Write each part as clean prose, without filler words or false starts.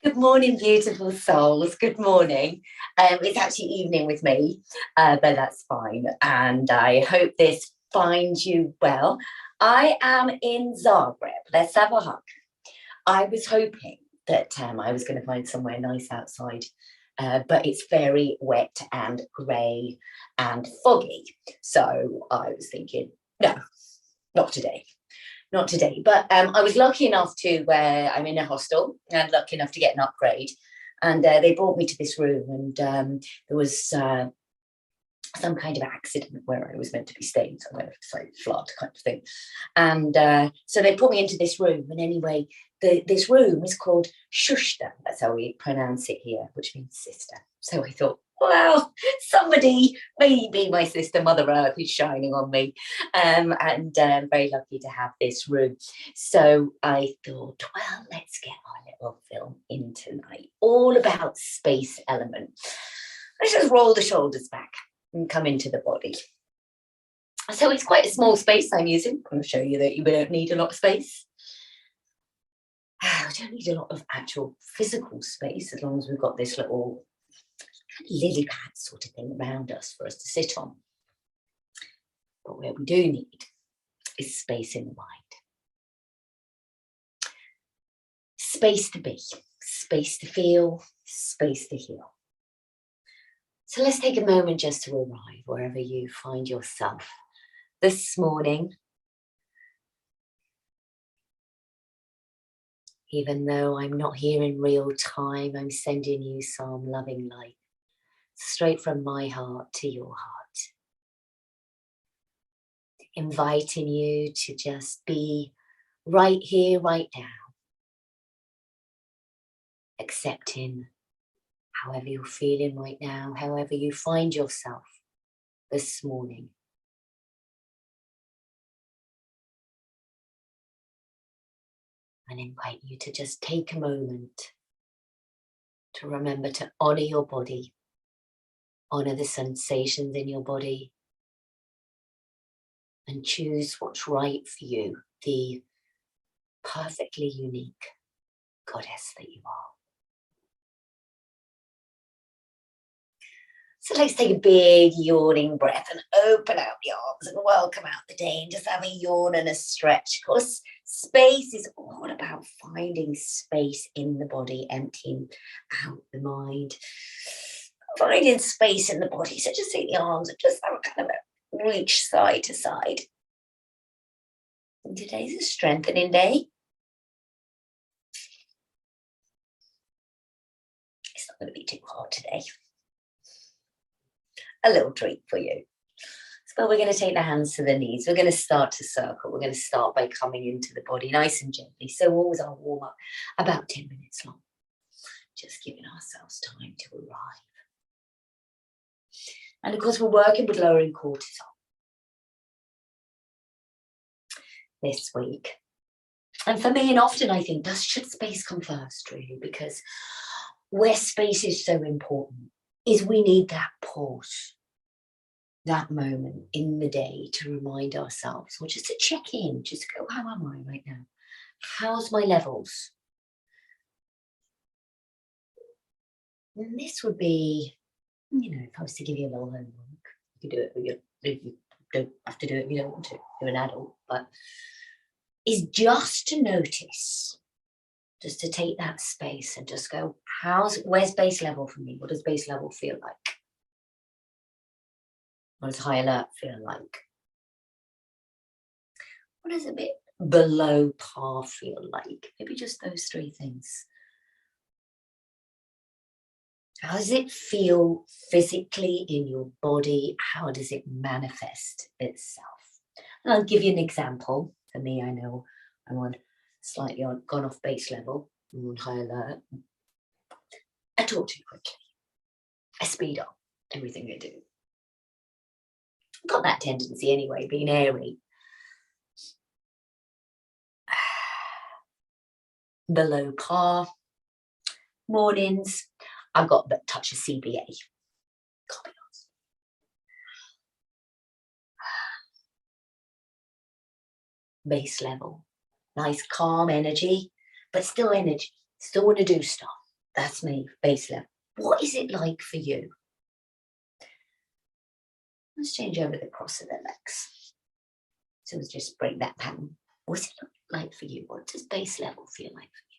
Good morning, beautiful souls. Good morning. It's actually evening with me, but that's fine. And I hope this finds you well. I am in Zagreb. Let's have a hug. I was hoping that I was going to find somewhere nice outside, but it's very wet and grey and foggy. So I was thinking, no, not today. Not today, but I was lucky enough to I'm in a hostel and lucky enough to get an upgrade, and they brought me to this room, and there was some kind of accident where I was meant to be staying, some kind of flood kind of thing, and so they put me into this room, and anyway, this room is called Shushta. That's how we pronounce it here, which means sister. So I thought, well, somebody, maybe my sister Mother Earth is shining on me, and very lucky to have this room. So I thought, well, let's get our little film in tonight, all about space element. Let's just roll the shoulders back and come into the body. So it's quite a small space I'm using. I'm going to show you that you don't need a lot of space. We don't need a lot of actual physical space as long as we've got this little lily pad sort of thing around us for us to sit on. But what we do need is space in the mind. Space to be, space to feel, space to heal. So let's take a moment just to arrive wherever you find yourself this morning. Even though I'm not here in real time, I'm sending you some loving light straight from my heart to your heart. Inviting you to just be right here, right now. Accepting however you're feeling right now, however you find yourself this morning. And invite you to just take a moment to remember to honor your body, honor the sensations in your body, and choose what's right for you, the perfectly unique goddess that you are. So let's take a big yawning breath and open out the arms and welcome out the day and just have a yawn and a stretch. Of course, space is all about finding space in the body, emptying out the mind, finding space in the body. So just take the arms and just have a kind of a reach side to side. And today's a strengthening day. It's not going to be too hard today. A little treat for you. So we're going to take the hands to the knees. We're going to start to circle. We're going to start by coming into the body nice and gently. So always our warm up about 10 minutes long. Just giving ourselves time to arrive. And of course, we're working with lowering cortisol this week. And for me, and often I think, should space come first, really? Because where space is so important is we need that pause, that moment in the day to remind ourselves, or just to check in, just go, how am I right now? How's my levels? And this would be, if I was to give you a little homework, you could do it, you don't have to do it if you don't want to, you're an adult, but is just to notice, just to take that space and just go, where's base level for me? What does base level feel like? What does high alert feel like? What does a bit below par feel like? Maybe just those three things. How does it feel physically in your body? How does it manifest itself? And I'll give you an example. For me, I know I'm on slightly gone off base level. I'm on high alert. I talk too quickly. I speed up everything I do. I've got that tendency anyway, being airy. Below par. Mornings, I've got a touch of CBA. Base level. Nice calm energy, but still energy. Still want to do stuff. That's me, base level. What is it like for you? Let's change over the cross of the legs. So let's just break that pattern. What's it like for you? What does base level feel like for you?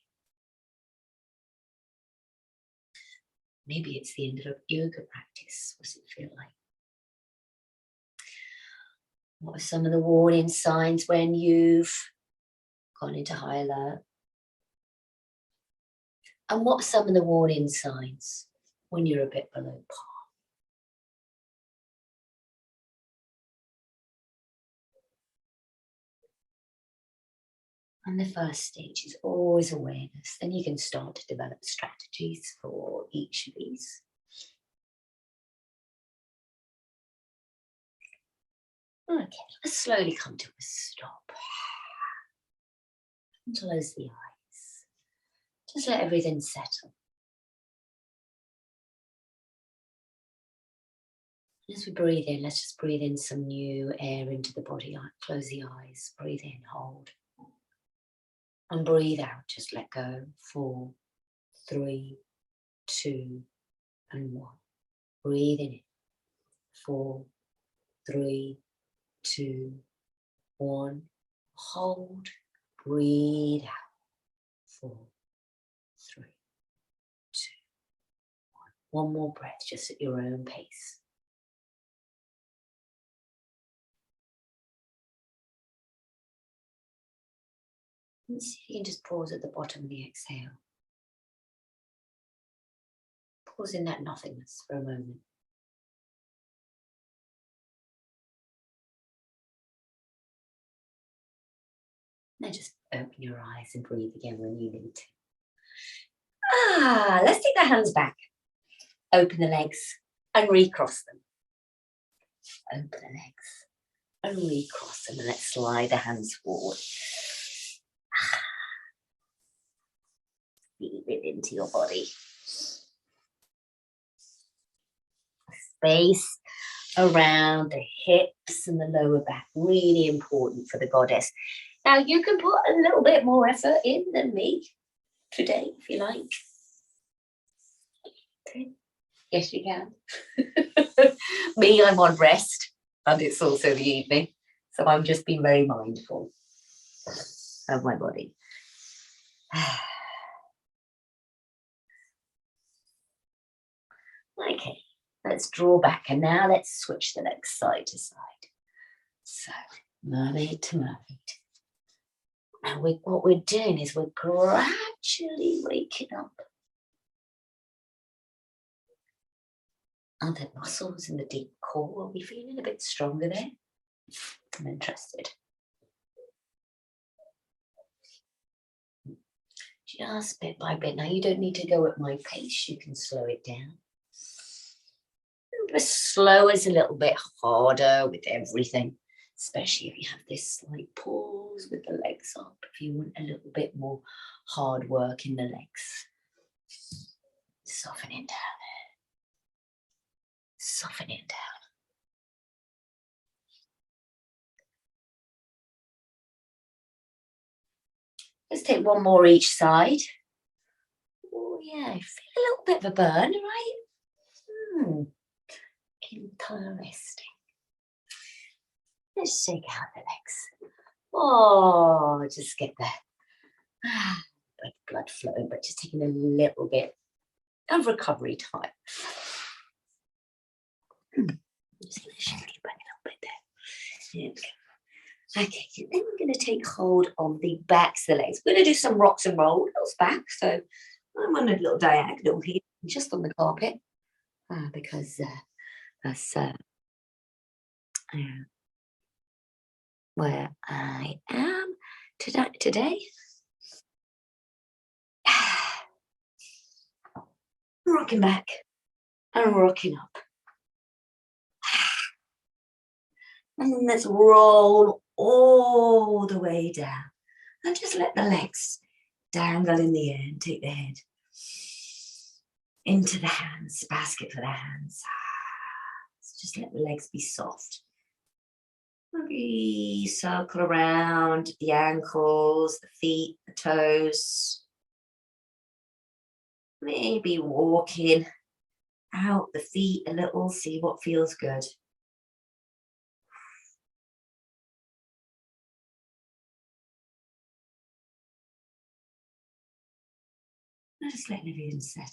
Maybe it's the end of a yoga practice. What's it feel like? What are some of the warning signs when you've gone into high alert? And what are some of the warning signs when you're a bit below par? And the first stage is always awareness. Then you can start to develop strategies for each of these. Okay, let's slowly come to a stop. And close the eyes. Just let everything settle. As we breathe in, let's just breathe in some new air into the body. Close the eyes, breathe in, hold. And breathe out, just let go. 4, 3, 2, and 1. Breathe in. 4, 3, 2, 1. Hold. Breathe out. 4, 3, 2, 1. One more breath, just at your own pace. And see if you can just pause at the bottom of the exhale. Pause in that nothingness for a moment. Now just open your eyes and breathe again when you need to. Let's take the hands back. Open the legs and recross them. Open the legs and recross them. And let's slide the hands forward. Breathe it into your body. Space around the hips and the lower back. Really important for the goddess. Now you can put a little bit more effort in than me today, if you like. Okay. Yes, you can. Me, I'm on rest, and it's also the evening, so I'm just being very mindful of my body. Okay, let's draw back, and now let's switch the legs side to side. So, mermaid to mermaid. And what we're doing is we're gradually waking up. And the muscles in the deep core, are we feeling a bit stronger there? I'm interested. Just bit by bit. Now you don't need to go at my pace, you can slow it down. But slow is a little bit harder with everything, especially if you have this slight pause with the legs up, if you want a little bit more hard work in the legs. Softening down. Softening down. Let's take one more each side. Oh yeah, I feel a little bit of a burn, right? Interesting. Let's shake out the legs. Oh, just get the blood flowing, but just taking a little bit of recovery time. I'm just going to shake it back a little bit there. There we go. Okay, then we're going to take hold of the backs of the legs. We're going to do some rocks and rolls back. So I'm on a little diagonal here, just on the carpet, because that's where I am today. Rocking back and rocking up. And then let's roll all the way down. And just let the legs dangle in the air and take the head into the hands, basket for the hands. So just let the legs be soft. Maybe circle around the ankles, the feet, the toes. Maybe walking out the feet a little, see what feels good. And just letting everything settle.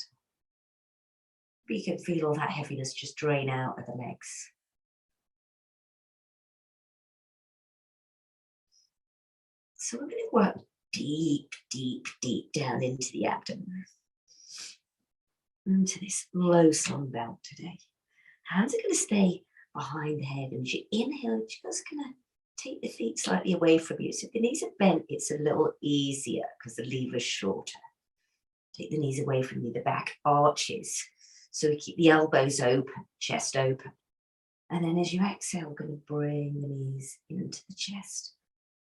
You can feel all that heaviness just drain out of the legs. So we're going to work deep, deep, deep down into the abdomen. Into this low slung belt today. Hands are going to stay behind the head. And as you inhale, you're just going to take the feet slightly away from you. So if the knees are bent, it's a little easier because the lever is shorter. Take the knees away from you, the back arches. So we keep the elbows open, chest open. And then as you exhale, we're going to bring the knees into the chest.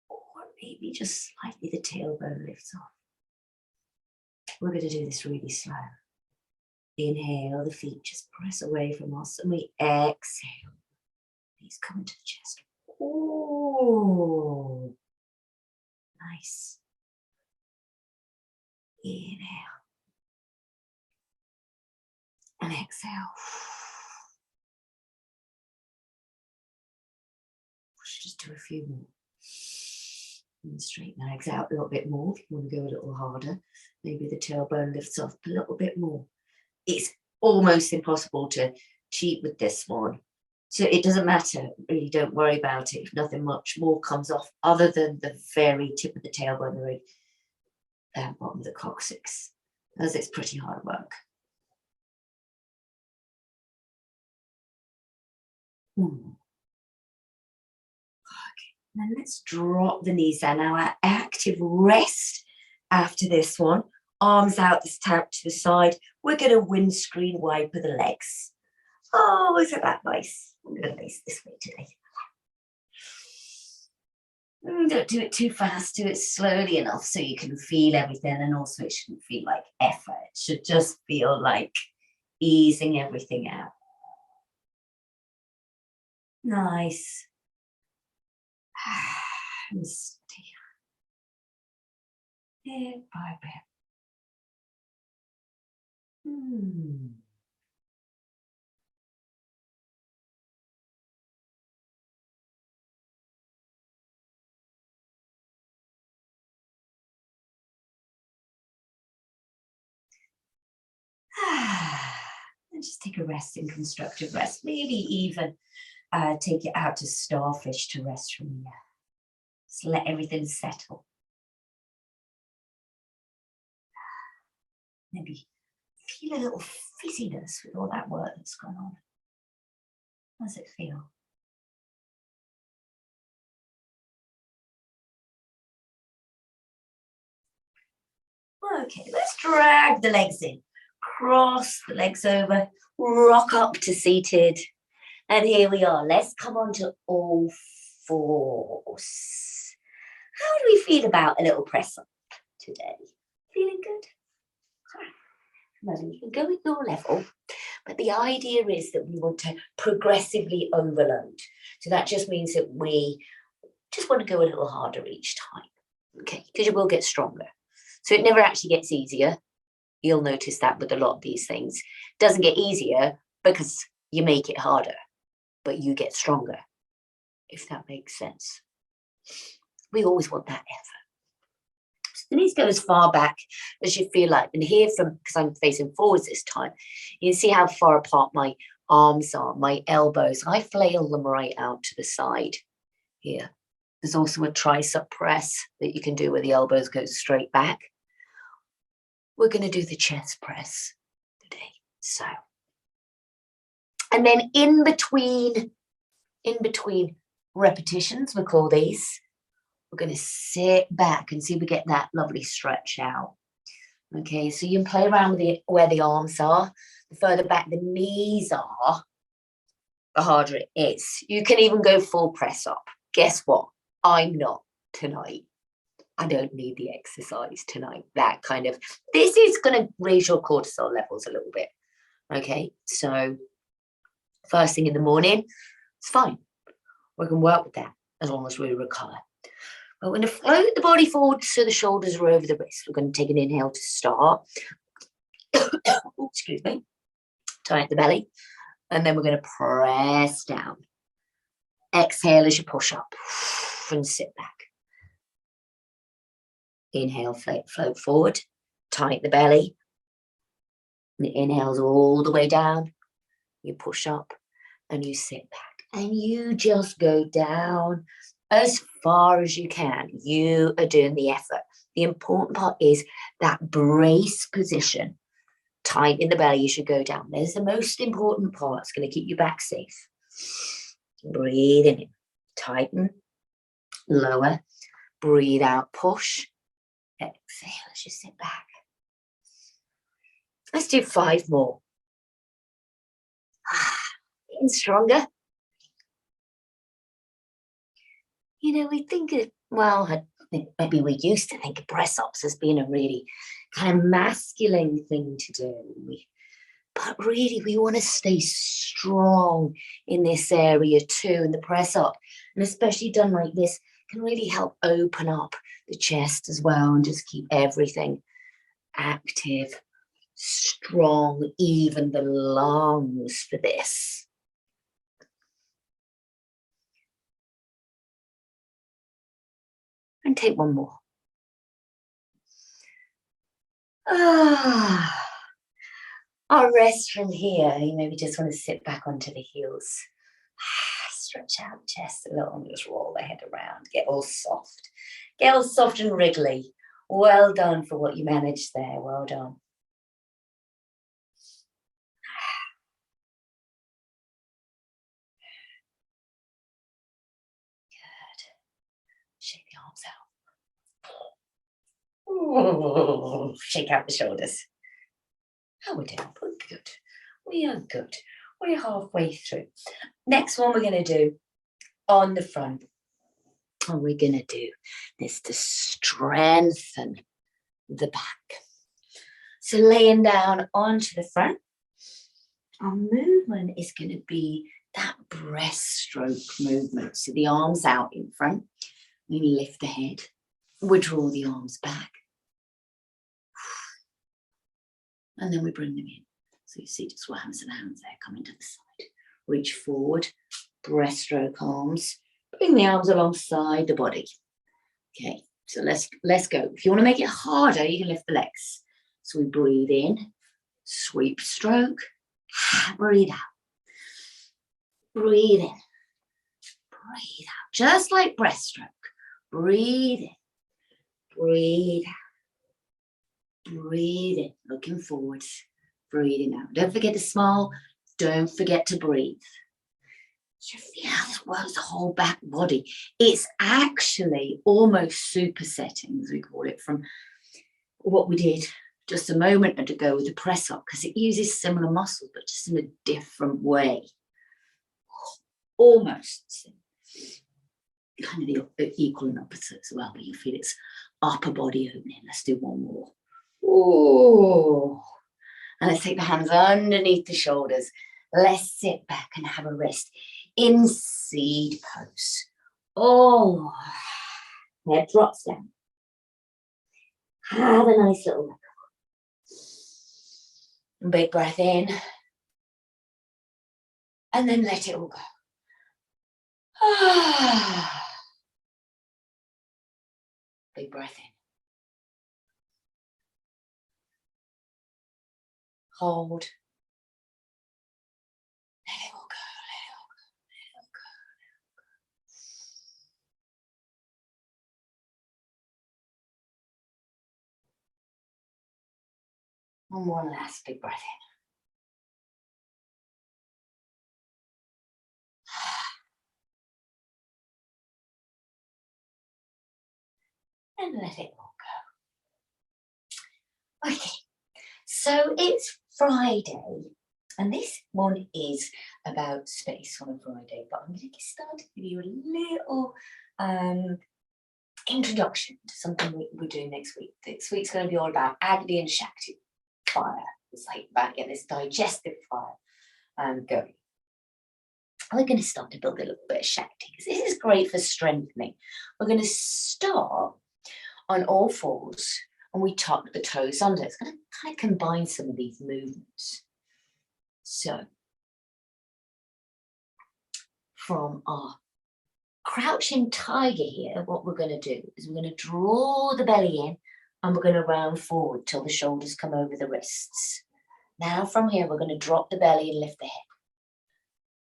Or maybe just slightly the tailbone lifts off. We're going to do this really slow. Inhale, the feet just press away from us. And we exhale. Knees come into the chest. Oh, nice. Inhale. And exhale. Just do a few more. And straighten the legs out a little bit more. If you want to go a little harder, maybe the tailbone lifts off a little bit more. It's almost impossible to cheat with this one. So it doesn't matter, really don't worry about it if nothing much more comes off other than the very tip of the tailbone, the very bottom of the coccyx, as it's pretty hard work. Then let's drop the knees down. Now our active rest after this one. Arms out, this tap to the side. We're going to windscreen wiper the legs. Oh, isn't that nice? I'm going to face this way today. Don't do it too fast. Do it slowly enough so you can feel everything. And also it shouldn't feel like effort. It should just feel like easing everything out. Nice. And stay bit by bit. And just take a resting, constructive rest. Maybe even take it out to starfish to rest from here. Just let everything settle. Maybe feel a little fizziness with all that work that's gone on. How does it feel? Okay, let's drag the legs in. Cross the legs over, rock up to seated. And here we are. Let's come on to all fours. How do we feel about a little press up today? Feeling good? You can go with your level, but the idea is that we want to progressively overload. So that just means that we just want to go a little harder each time, okay? Because you will get stronger. So it never actually gets easier. You'll notice that with a lot of these things. It doesn't get easier because you make it harder, but you get stronger, if that makes sense. We always want that effort. The knees go as far back as you feel like. And here from, because I'm facing forwards this time, you can see how far apart my arms are, my elbows. I flail them right out to the side here. There's also a tricep press that you can do where the elbows go straight back. We're going to do the chest press today. So, and then in between repetitions, we call these, we're going to sit back and see if we get that lovely stretch out. Okay, so you can play around with where the arms are. The further back the knees are, the harder it is. You can even go full press up. Guess what? I'm not tonight. I don't need the exercise tonight. That kind of, this is going to raise your cortisol levels a little bit. Okay, so first thing in the morning, it's fine. We can work with that as long as we recover. We're going to float the body forward so the shoulders are over the wrists. We're going to take an inhale to start. Oh, excuse me. Tighten the belly. And then we're going to press down. Exhale as you push up and sit back. Inhale, float forward. Tighten the belly. And it inhales all the way down. You push up and you sit back. And you just go down as far as you can. You are doing the effort. The important part is that brace position. Tighten the belly as you go down. There's the most important part. It's going to keep you back safe. Breathe in. Tighten. Lower. Breathe out. Push. Exhale as you sit back. Let's do 5 more. Getting stronger. You know, we think of, well, I think maybe we used to think of press-ups as being a really kind of masculine thing to do. But really, we want to stay strong in this area too, in the press-up. And especially done like this, can really help open up the chest as well and just keep everything active, strong, even the lungs for this. And take one more. I'll rest from here. You maybe just want to sit back onto the heels. Stretch out the chest a little and just roll the head around. Get all soft. Get all soft and wriggly. Well done for what you managed there. Well done. Good. Shake the arms out. Ooh, shake out the shoulders. How we're doing? We're good. We are good. We're halfway through. Next one we're going to do on the front. And we're going to do this to strengthen the back. So laying down onto the front, our movement is going to be that breaststroke movement. So the arms out in front. We lift the head. We draw the arms back. And then we bring them in. So you see just what happens to the hands there, coming to the side. Reach forward, breaststroke arms. Bring the arms alongside the body. Okay, so let's go. If you want to make it harder, you can lift the legs. So we breathe in, sweep stroke, breathe out. Breathe in, breathe out. Just like breaststroke. Breathe in, breathe out. Breathe in, looking forwards, breathing out. Don't forget to smile. Don't forget to breathe. You feel how this works the whole back body. It's actually almost supersetting, as we call it, from what we did just a moment ago with the press up, because it uses similar muscles, but just in a different way. Almost. Kind of the equal and opposite as well, but you feel it's upper body opening. Let's do one more. Oh, and let's take the hands underneath the shoulders. Let's sit back and have a rest in seed pose. Oh, head drops down. Have a nice little look. Big breath in. And then let it all go. Big breath in. Hold. Let it all go, let it all go, let it all go, let it all go. And one last big breath in. And let it all go. Okay, so it's Friday, and this one is about space on a Friday, but I'm going to get started with you a little introduction to something we're doing next week. This week's going to be all about Agni and Shakti, fire. It's like about getting this digestive fire going. We're going to start to build a little bit of Shakti, because this is great for strengthening. We're going to start on all fours, and we tuck the toes under. It's going to kind of combine some of these movements. So from our crouching tiger here, what we're going to do is we're going to draw the belly in and we're going to round forward till the shoulders come over the wrists. Now from here, we're going to drop the belly and lift the head.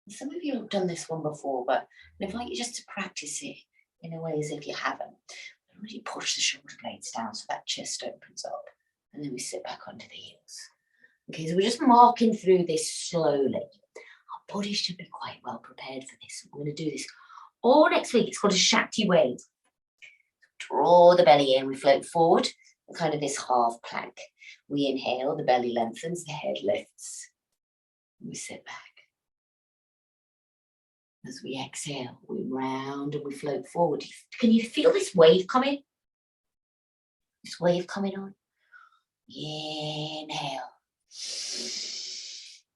Some of you have done this one before, but I invite you just to practice it in a way as if you haven't. Really push the shoulder blades down so that chest opens up, and then we sit back onto the heels. Okay, so we're just marking through this slowly. Our body should be quite well prepared for this. We're going to do this all next week. It's called a Shakti wave. Draw the belly in, we float forward, kind of this half plank. We inhale, the belly lengthens, the head lifts. We sit back. As we exhale, we round and we float forward. Can you feel this wave coming? This wave coming on. Inhale.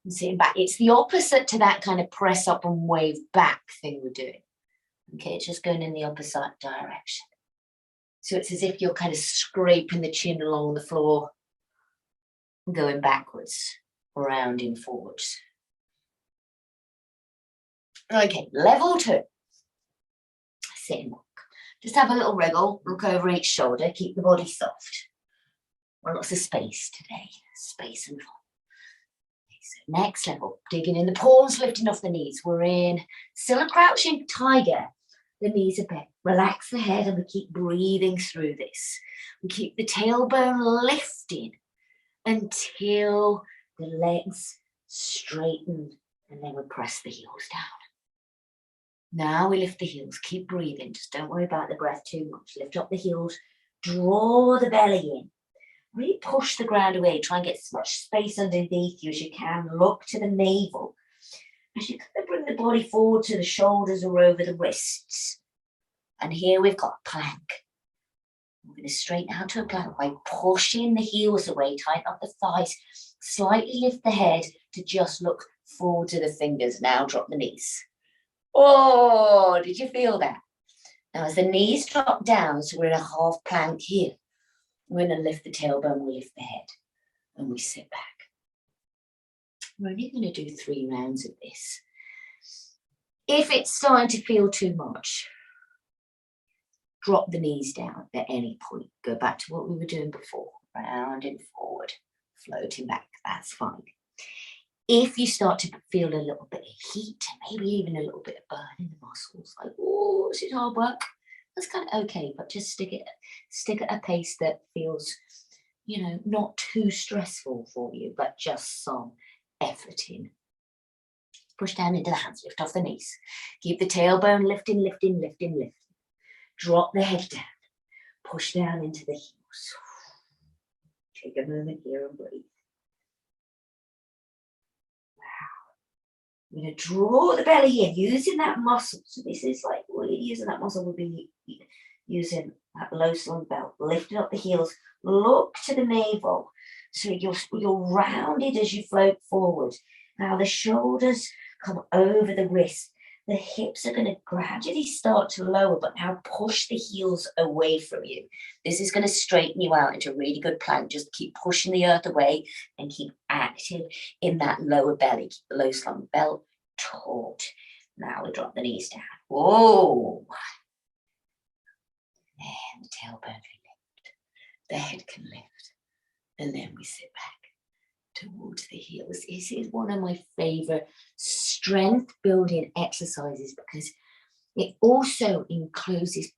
And sitting back. It's the opposite to that kind of press up and wave back thing we're doing. Okay, it's just going in the opposite direction. So it's as if you're kind of scraping the chin along the floor, going backwards, rounding forwards. Okay, level 2. Sit and walk. Just have a little wriggle, look over each shoulder, keep the body soft. Well, lots of space today, space and fun. Okay, so next level, digging in the palms, lifting off the knees. We're in still a crouching tiger. The knees are bent. Relax the head and we keep breathing through this. We keep the tailbone lifting until the legs straighten, and then we press the heels down. Now we lift the heels, keep breathing, just don't worry about the breath too much. Lift up the heels, draw the belly in. Really push the ground away, try and get as much space underneath you as you can. Look to the navel. As you kind of bring the body forward to the shoulders or over the wrists. And here we've got plank. We're going to straighten out to a plank by pushing the heels away, tighten up the thighs, slightly lift the head to just look forward to the fingers. Now drop the knees. Oh, did you feel that? Now as the knees drop down, so we're in a half plank here, we're going to lift the tailbone, we lift the head, and we sit back. We're only going to do 3 rounds of this. If it's starting to feel too much, drop the knees down at any point. Go back to what we were doing before, rounding forward, floating back, that's fine. If you start to feel a little bit of heat, maybe even a little bit of burn in the muscles, like, oh, this is hard work, that's kind of okay, but just stick at a pace that feels, you know, not too stressful for you, but just some effort in. Push down into the hands, lift off the knees. Keep the tailbone lifting, lifting, lifting, lifting. Drop the head down. Push down into the heels. Take a moment here and breathe. We're going to draw the belly in, using that muscle. So this is like really using that muscle. We'll be using that low slung belt. Lifting up the heels. Look to the navel. So you're rounded as you float forward. Now the shoulders come over the wrist. The hips are going to gradually start to lower, but now push the heels away from you. This is going to straighten you out into a really good plank. Just keep pushing the earth away and keep active in that lower belly. Keep the low slung belt taut. Now we drop the knees down. Whoa. And the tailbone can lift. The head can lift. And then we sit back towards the heels. This is one of my favorite strength building exercises because it also includes this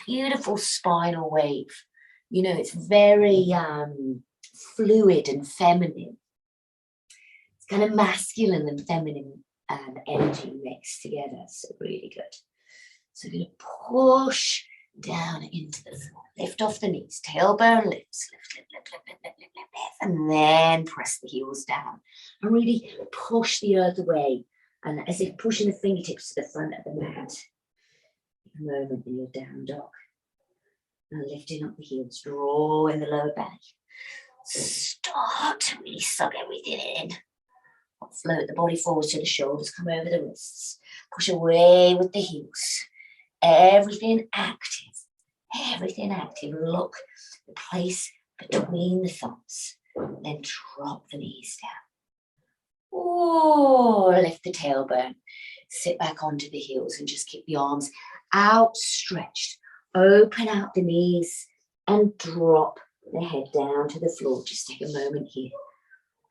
beautiful spinal wave. You know, it's very fluid and feminine. It's kind of masculine and feminine energy mixed together. So really good. So we're going to push down into the floor. Lift off the knees. Tailbone lifts. Lift. And then press the heels down. And really push the earth away. And as if pushing the fingertips to the front of the mat. A moment in your down dog. Now lifting up the heels. Draw in the lower belly. Start to really suck everything in. Float the body forward to the shoulders. Come over the wrists. Push away with the heels. Everything active. Everything active. Look, the place between the thumbs. Then drop the knees down. Oh, lift the tailbone. Sit back onto the heels and just keep the arms outstretched. Open out the knees and drop the head down to the floor. Just take a moment here.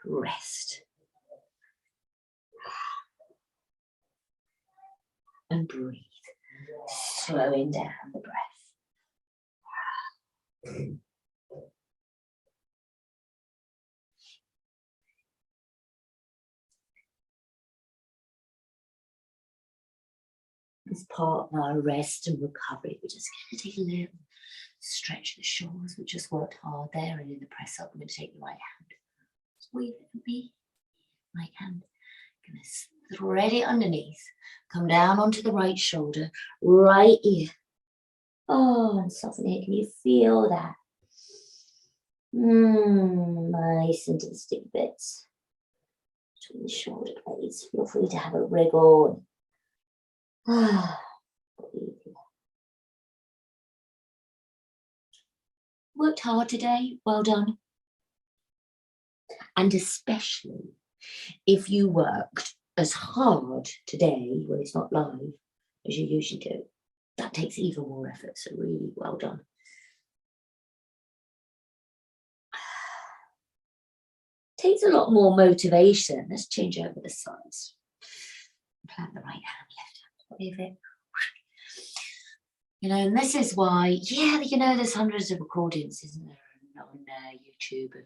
Rest. And breathe. Slowing down the breath. As part of our rest and recovery, we're just going to take a little stretch the shoulders. We just worked hard there, and in the press up, we're going to take the right hand. Squeeze it and be right hand. Going to thread it underneath. Come down onto the right shoulder, right ear. Oh, and soften it. Can you feel that? Nice into the stick bits. Between the shoulder blades. Feel free to have a wriggle. Worked hard today. Well done. And especially if you worked as hard today when it's not live as you usually do, that takes even more effort. So really well done. Takes a lot more motivation. Let's change over the sides. Plant the right hand, left hand, leave it. You know, and this is why, yeah, you know, there's hundreds of recordings, isn't there, on YouTube of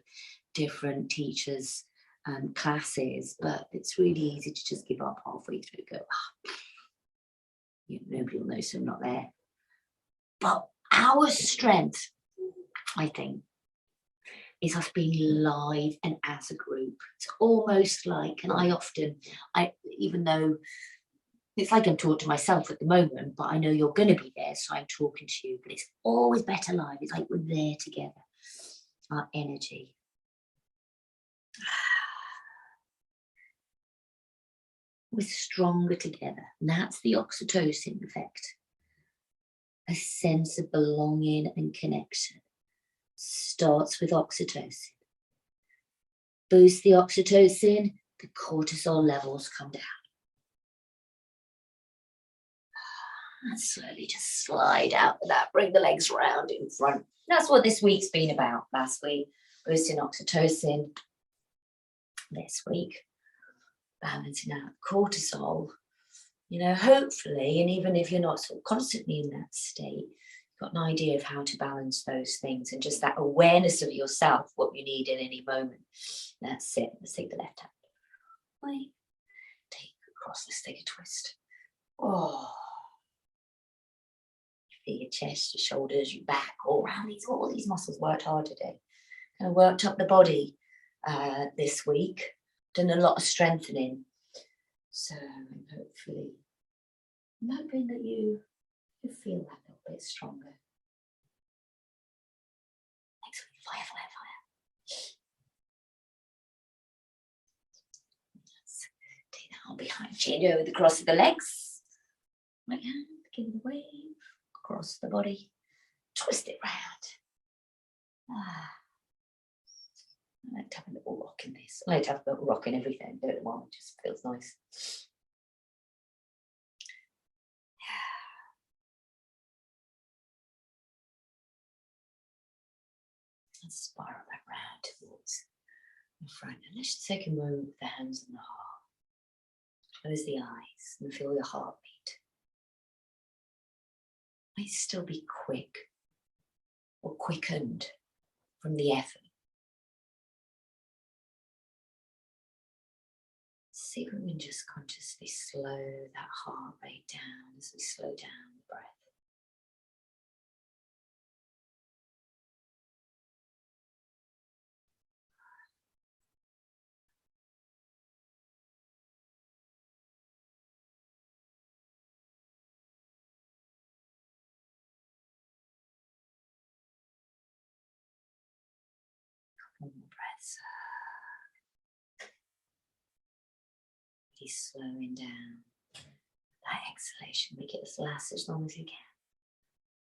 different teachers and classes, but it's really easy to just give up halfway through, go, nobody will know, so I'm not there. But our strength, I think, is us being live and as a group. It's almost like, and I even though it's like I'm talking to myself at the moment, but I know you're going to be there, so I'm talking to you, but it's always better live. It's like we're there together, our energy. We're stronger together, and that's the oxytocin effect. A sense of belonging and connection starts with oxytocin. Boost the oxytocin, the cortisol levels come down. And slowly just slide out with that. Bring the legs round in front. That's what this week's been about. Last week, boosting oxytocin. This week, balancing out cortisol. You know, hopefully, and even if you're not sort of constantly in that state, you've got an idea of how to balance those things and just that awareness of yourself, what you need in any moment. That's it. Let's take the left hand. Wait. Take across. Let's take a twist. Oh. Your chest, your shoulders, your back, all around all these muscles worked hard today. Kind of worked up the body this week. Done a lot of strengthening. So hopefully, I'm hoping that you feel that a little bit stronger. Next week, fire, fire, fire. Let's take that arm behind, change over the cross of the legs. Right hand, give it a wave. Across the body, twist it round. I like to have a little rock in this. I like to have a little rock in everything. Do it one, it just feels nice. And spiral that round towards the front. And let's just take a moment with the hands on the heart. Close the eyes and feel your heartbeat. Might still be quick or quickened from the effort. See if we can just consciously slow that heart rate down as we slow down the breath. Couple more breaths. Really slowing down. That exhalation, make it last as long as you can.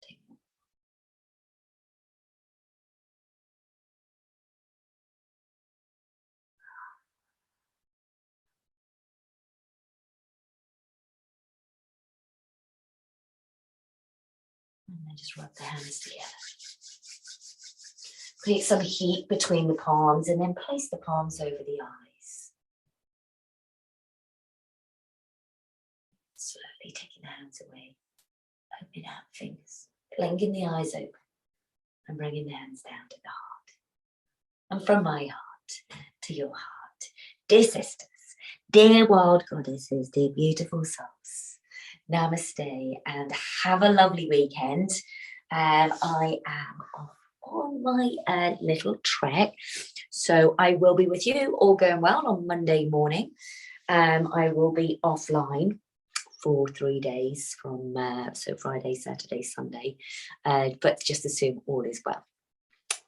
Take more. And then just rub the hands together. Create some heat between the palms and then place the palms over the eyes. Slowly taking the hands away, opening out the fingers, blinking the eyes open and bringing the hands down to the heart. And from my heart to your heart, dear sisters, dear wild goddesses, dear beautiful souls, namaste and have a lovely weekend. I am off on my little trek, so I will be with you, all going well, on Monday morning. I will be offline for 3 days from so Friday, Saturday, Sunday, but just assume all is well.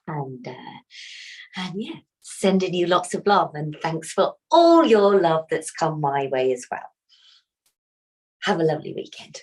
And yeah, sending you lots of love and thanks for all your love that's come my way as well. Have a lovely weekend.